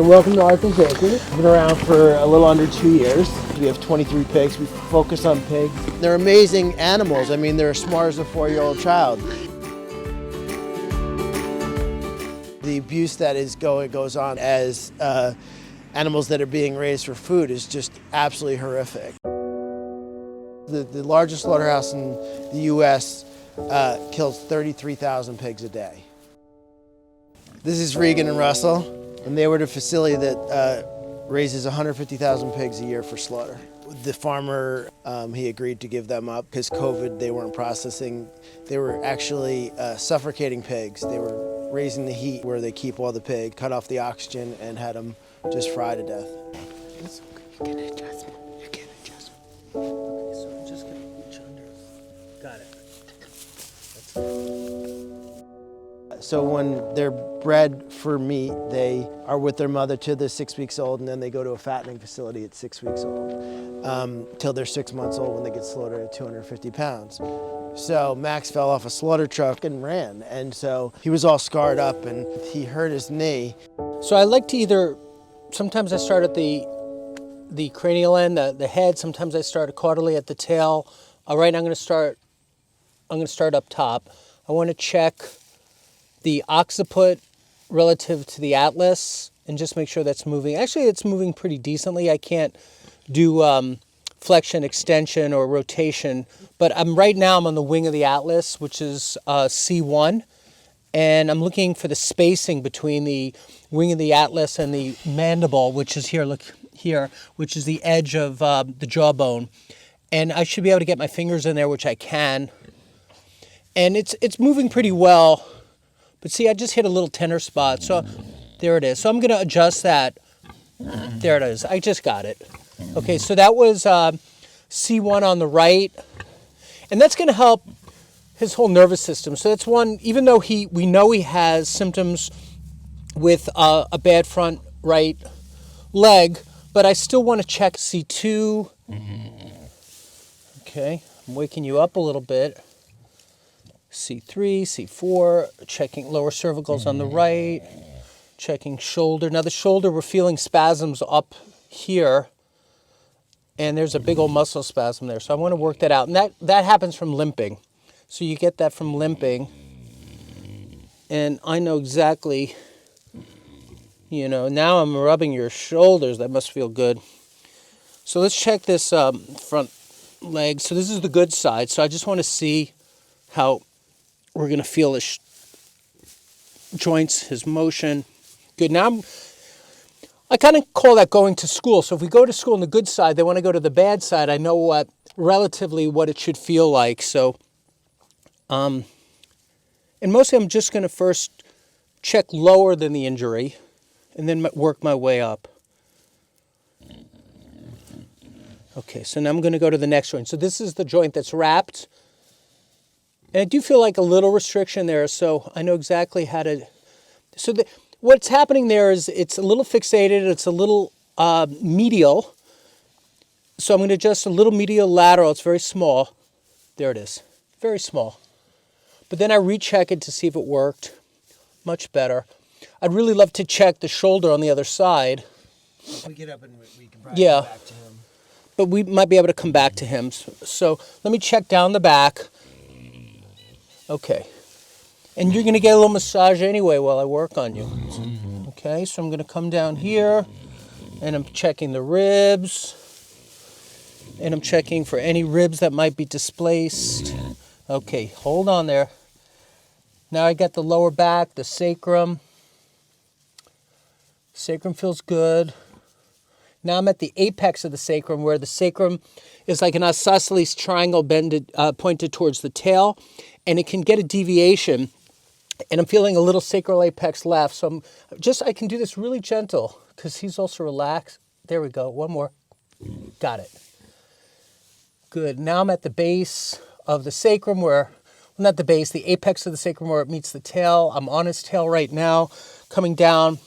welcome to Arthur's Acre. We've been around for a little under 2 years. We have 23 pigs. We focus on pigs. They're amazing animals. I mean, they're as smart as a 4-year-old child. The abuse that goes on as animals that are being raised for food is just absolutely horrific. The largest slaughterhouse in the U.S. Kills 33,000 pigs a day. This is Regan and Russell, and they were the facility that raises 150,000 pigs a year for slaughter. The farmer, he agreed to give them up because COVID, they weren't processing. They were actually suffocating pigs. They were raising the heat where they keep all the pig, cut off the oxygen, and had them just fry to death. You can adjust. You can adjust. Okay, so I'm just going to reach under. Got it. So when they're bred for meat, they are with their mother till they're 6 weeks old, and then they go to a fattening facility at 6 weeks old, till they're 6 months old when they get slaughtered at 250 pounds. So Max fell off a slaughter truck and ran, and so he was all scarred up and he hurt his knee. So I like to sometimes I start at the cranial end, the head, sometimes I start caudally at the tail. Right now I'm going to start up top. I want to check the occiput relative to the atlas and just make sure that's moving. Actually, it's moving pretty decently. I can't do flexion, extension, or rotation, but right now I'm on the wing of the atlas, which is C1, and I'm looking for the spacing between the wing of the atlas and the mandible, which is here, look here, which is the edge of the jawbone. And I should be able to get my fingers in there, which I can. And it's moving pretty well. But see, I just hit a little tender spot. So there it is. So I'm going to adjust that. There it is. I just got it. Okay, so that was C1 on the right. And that's going to help his whole nervous system. So that's one, even though we know he has symptoms with a bad front right leg, but I still want to check C2. Okay, I'm waking you up a little bit. C3, C4, checking lower cervicals on the right, checking shoulder. Now the shoulder, we're feeling spasms up here, and there's a big old muscle spasm there. So I want to work that out. And that happens from limping. So you get that from limping. And I know exactly, now I'm rubbing your shoulders. That must feel good. So let's check this front leg. So this is the good side. So I just want to see how we're going to feel his joints, his motion. Good. Now I kind of call that going to school. So if we go to school on the good side, they want to go to the bad side. I know relatively what it should feel like. So, and mostly I'm just going to first check lower than the injury and then work my way up. Okay, so now I'm going to go to the next joint. So this is the joint that's wrapped. And I do feel like a little restriction there, so I know exactly how to... So what's happening there is it's a little fixated, it's a little medial. So I'm going to adjust a little medial lateral. It's very small. There it is. Very small. But then I recheck it to see if it worked. Much better. I'd really love to check the shoulder on the other side. We get up and we can probably come back to him. But we might be able to come back to him. So let me check down the back. Okay. And you're going to get a little massage anyway while I work on you. Okay, so I'm going to come down here, and I'm checking the ribs. And I'm checking for any ribs that might be displaced. Okay, hold on there. Now I got the lower back, the sacrum. Sacrum feels good. Now I'm at the apex of the sacrum, where the sacrum is like an isosceles triangle pointed towards the tail, and it can get a deviation. And I'm feeling a little sacral apex left, so I can do this really gentle because he's also relaxed. There we go. One more. Got it. Good. Now I'm at the base of the sacrum, not the base, the apex of the sacrum where it meets the tail. I'm on his tail right now, coming down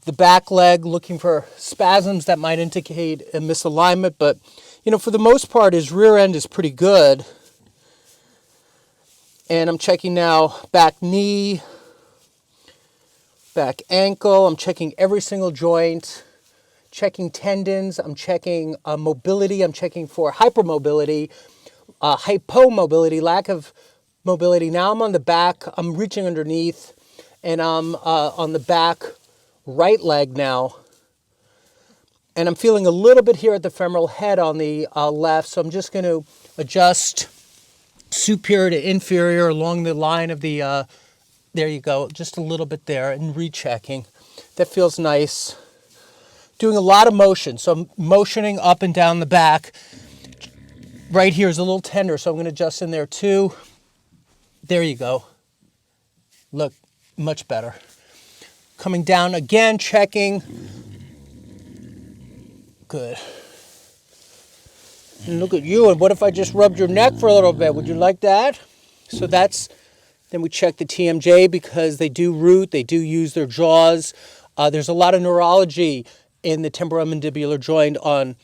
the back leg, looking for spasms that might indicate a misalignment. But, for the most part, his rear end is pretty good. And I'm checking now back knee, back ankle. I'm checking every single joint, checking tendons. I'm checking mobility. I'm checking for hypermobility, hypomobility, lack of mobility. Now I'm on the back. I'm reaching underneath, and I'm on the back right leg now. And I'm feeling a little bit here at the femoral head on the left, so I'm just going to adjust superior to inferior along the line of the, there you go, just a little bit there, and rechecking. That feels nice. Doing a lot of motion, so I'm motioning up and down the back. Right here is a little tender, so I'm going to adjust in there too. There you go. Look, much better. Coming down again, checking. Good. And look at you, and what if I just rubbed your neck for a little bit? Would you like that? So that's, then we check the TMJ because they do root, they do use their jaws. There's a lot of neurology in the temporomandibular joint on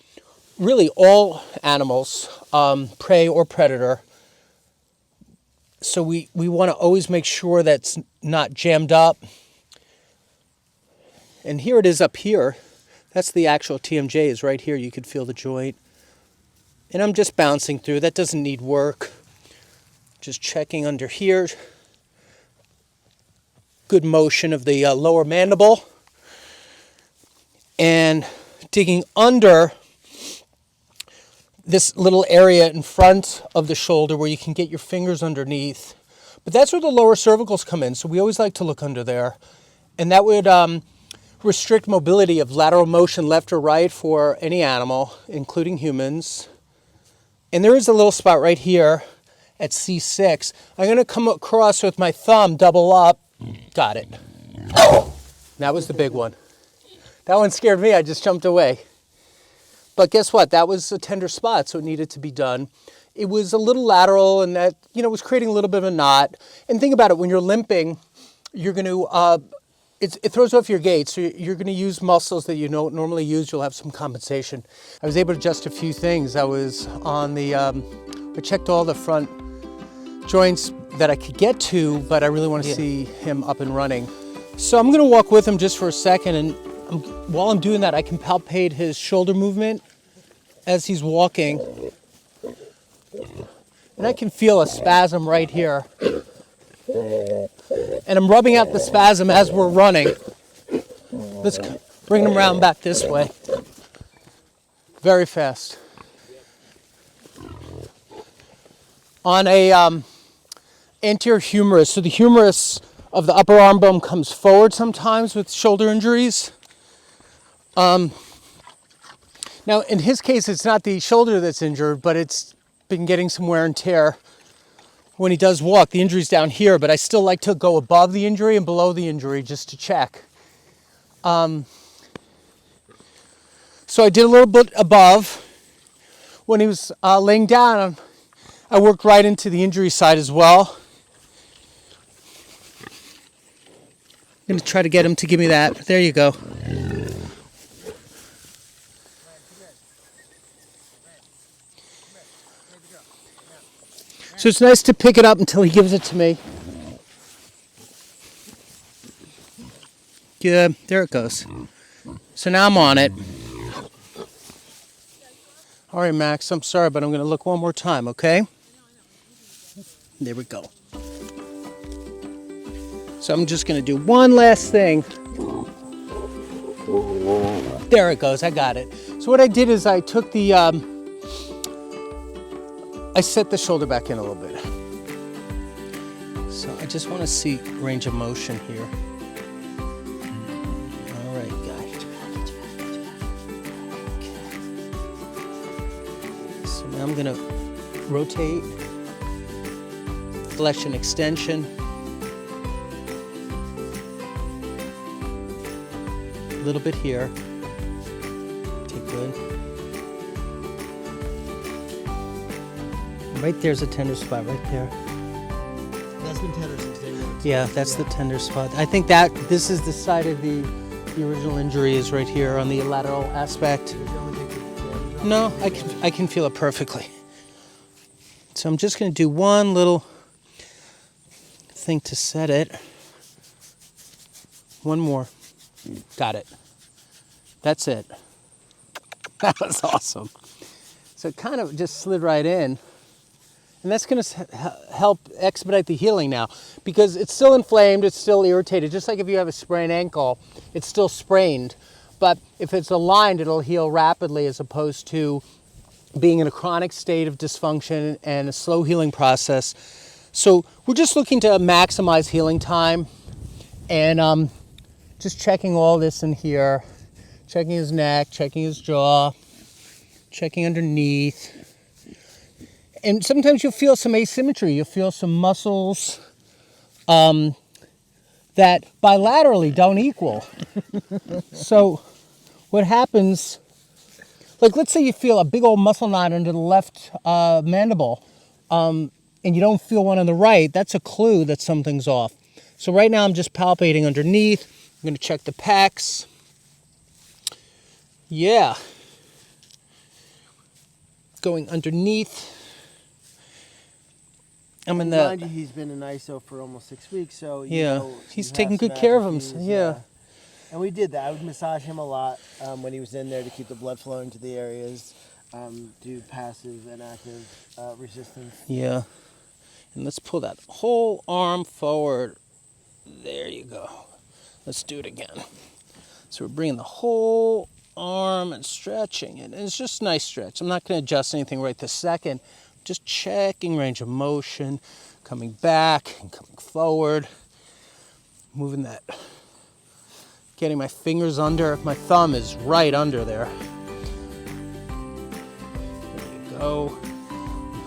really all animals, prey or predator. So we want to always make sure that's not jammed up. And here it is up here. That's the actual TMJ is right here. You could feel the joint. And I'm just bouncing through. That doesn't need work. Just checking under here. Good motion of the lower mandible. And digging under this little area in front of the shoulder where you can get your fingers underneath. But that's where the lower cervicals come in. So we always like to look under there. And that would restrict mobility of lateral motion left or right for any animal, including humans. And there is a little spot right here at C6. I'm going to come across with my thumb, double up. Got it. That was the big one. That one scared me. I just jumped away. But guess what? That was a tender spot, so it needed to be done. It was a little lateral, and that, was creating a little bit of a knot. And think about it, when you're limping, you're going to it throws off your gait, so you're going to use muscles that you don't normally use. You'll have some compensation. I was able to adjust a few things. I was on the, I checked all the front joints that I could get to, but I really want to see him up and running. So I'm going to walk with him just for a second, and while I'm doing that, I can palpate his shoulder movement as he's walking. And I can feel a spasm right here. And I'm rubbing out the spasm as we're running. Let's bring him around back this way. Very fast. On a anterior humerus, so the humerus of the upper arm bone comes forward sometimes with shoulder injuries. Now in his case, it's not the shoulder that's injured, but it's been getting some wear and tear. When he does walk, the injury's down here, but I still like to go above the injury and below the injury just to check. So I did a little bit above. When he was laying down, I worked right into the injury side as well. I'm going to try to get him to give me that. There you go. So it's nice to pick it up until he gives it to me. Good, there it goes. So now I'm on it. All right, Max, I'm sorry, but I'm going to look one more time, okay? There we go. So I'm just going to do one last thing. There it goes, I got it. So what I did is I took the... I set the shoulder back in a little bit. So I just want to see range of motion here. All right, guys. Okay. So now I'm going to rotate, flexion extension. A little bit here. Okay, good. Right there's a tender spot, right there. That's been tender since day one. Yeah, that's the tender spot. I think that this is the site of the original injury is right here on the lateral aspect. No, I can feel it perfectly. So I'm just going to do one little thing to set it. One more. Got it. That's it. That was awesome. So it kind of just slid right in. And that's going to help expedite the healing now, because it's still inflamed, it's still irritated. Just like if you have a sprained ankle, it's still sprained. But if it's aligned, it'll heal rapidly, as opposed to being in a chronic state of dysfunction and a slow healing process. So we're just looking to maximize healing time, and just checking all this in here, checking his neck, checking his jaw, checking underneath. And sometimes you'll feel some asymmetry. You'll feel some muscles that bilaterally don't equal. So what happens, like let's say you feel a big old muscle knot under the left mandible, and you don't feel one on the right, that's a clue that something's off. So right now I'm just palpating underneath. I'm going to check the pecs. Yeah. Going underneath. I'm in the... Mind you, he's been in ISO for almost 6 weeks, so he's taking good care of him. Yeah. And we did that. I would massage him a lot when he was in there to keep the blood flowing to the areas, do passive and active resistance. Yeah. And let's pull that whole arm forward. There you go. Let's do it again. So we're bringing the whole arm and stretching it. And it's just a nice stretch. I'm not going to adjust anything right this second. Just checking range of motion, coming back and coming forward, moving that, getting my fingers under. My thumb is right under there. There you go.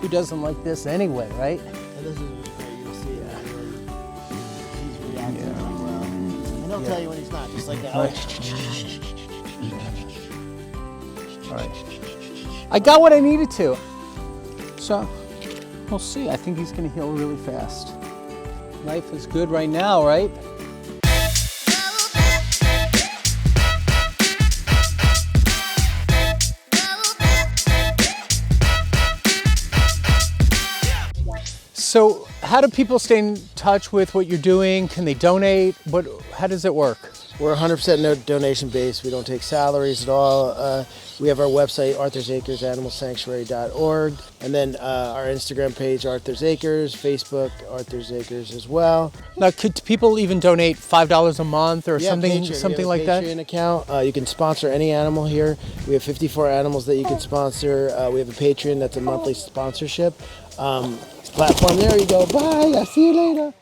Who doesn't like this anyway, right? And this is great. You'll see he's reacting really well. And he'll tell you when he's not, just like that. All right. I got what I needed to. So, we'll see. I think he's going to heal really fast. Life is good right now, right? So, how do people stay in touch with what you're doing? Can they donate? How does it work? We're 100% donation based. We don't take salaries at all. We have our website, Arthur's Acres, animalsanctuary.org. And then our Instagram page, Arthur's Acres, Facebook, Arthur's Acres as well. Now, could people even donate $5 a month or something like that? Patreon account. You can sponsor any animal here. We have 54 animals that you can sponsor. We have a Patreon that's a monthly sponsorship. Platform, there you go. Bye, I'll see you later.